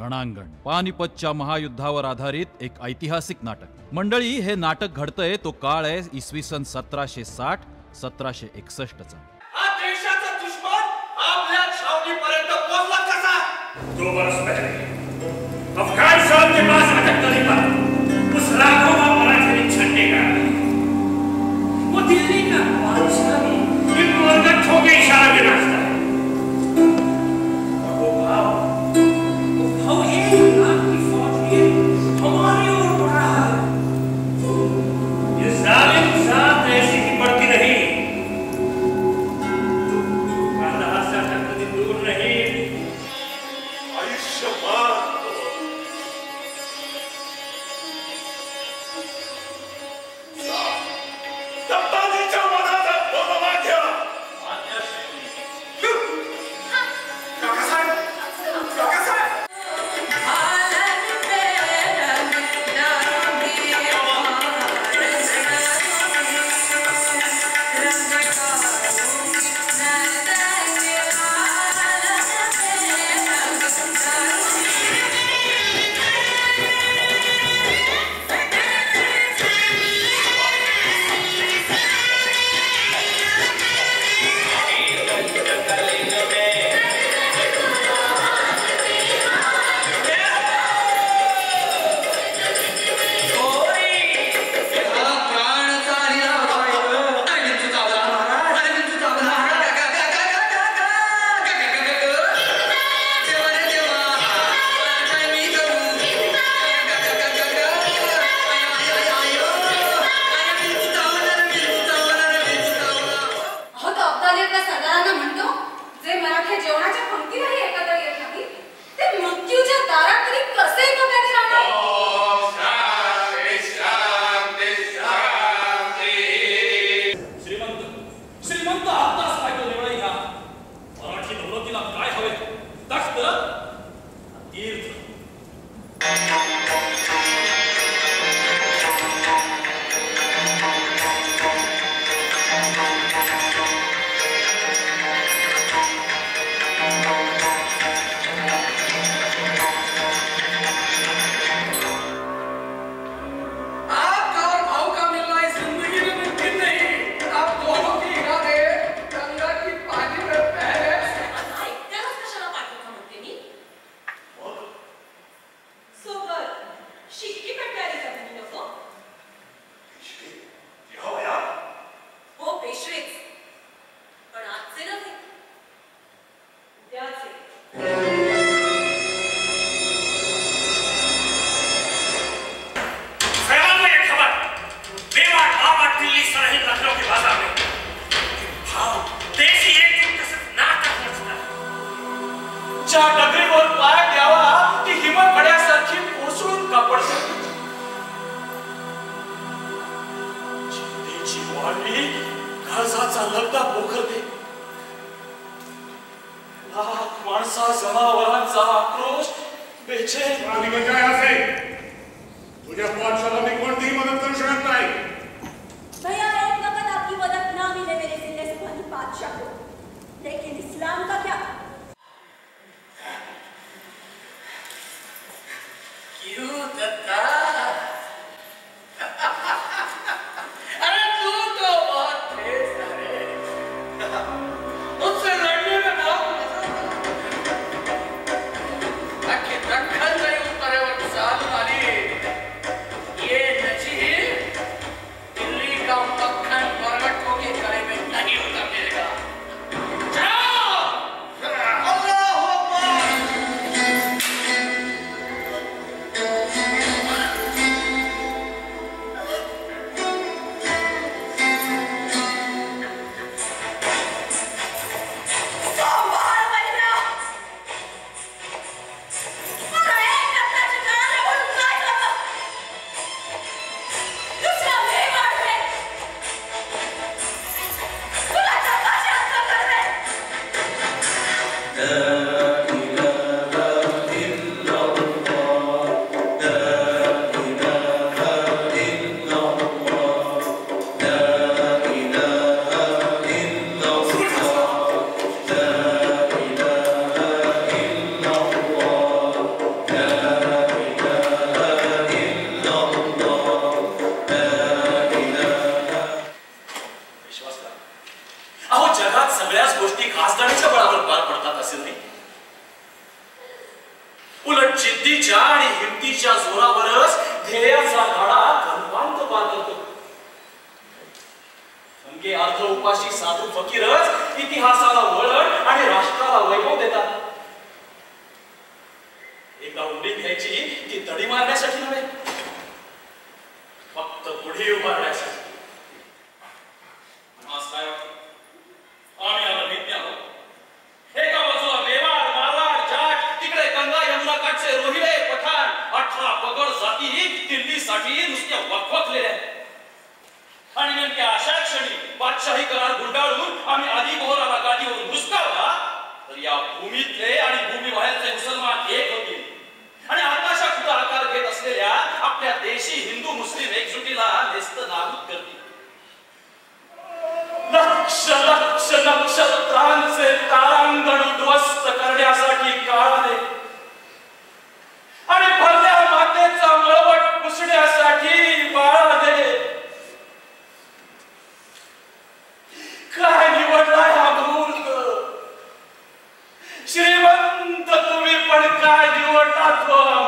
रणांगण पानिपतच्या महायुद्धावर आधारित एक ऐतिहासिक नाटक। मंडळी, हे नाटक घडतंय तो काळ आहे इसवी सन 1760 1761 चा। हा देशाचा दुश्मन आपल्या छावणीपर्यंत पोहोचला कसा? 2 वर्ष पहले अफगान साहब के पास अटक करने पर उस लाखों का मराठी झंडे का वो दिल्ली का बादशाह भी इन मुर्गों के इशारे पे नाचता है। और वो भाव एक लाख की फौज लिए हमारी ओर बढ़ रहा है। ये जालिम जात ऐसी की बढ़ती नहीं, कांधार से अटक कभी दूर नहीं। आयुष्मान पण जिद्दीच्या आणि हिमतीच्या जोरावरच ध्येयाचा गाडा कल्पांत पार करतो. अंगे अर्ध उपाशी साधू फकीरच इतिहासाला वळण आणि राष्ट्राला वैभव देतात. एका उडी घ्यायची ती तडी मारण्यासाठी नव्हे, फक्त पुढे उभारण्यासाठी. आम्ही आता विज्ञ आहोत. एका बाजूला मेवाड, मारवाड, जाट, तिकडे गंगा यमुना काठचे रोहिले, पठाण, 18 पगड जाती दिल्लीसाठी नुसत्या वखवखलेल्या आहेत. आणि नेमक्या अशा क्षणी बादशाही करार गुंडाळून आम्ही आधी मोहराला गादीवरून हुसकावला तर या भूमीतले आणि भूमीबाहेरचे मुसलमान एक होतील आणि आकाशात सुद्धा आकार घेत असलेल्या आपल्या देशी हिंदू मुस्लिम एकजुटीला नेस्त नाबूद करतील. लक्ष लक्ष नक्षत्रांचे तारांगण उद्ध्वस्त करण्यासाठी काळ आले आणि भरल्या मातेचा मळवट पुसण्यासाठी बाळ आले. काय निवडलाय हा मूर्ख? श्रीमंत तुम्ही पण काय निवडला तो?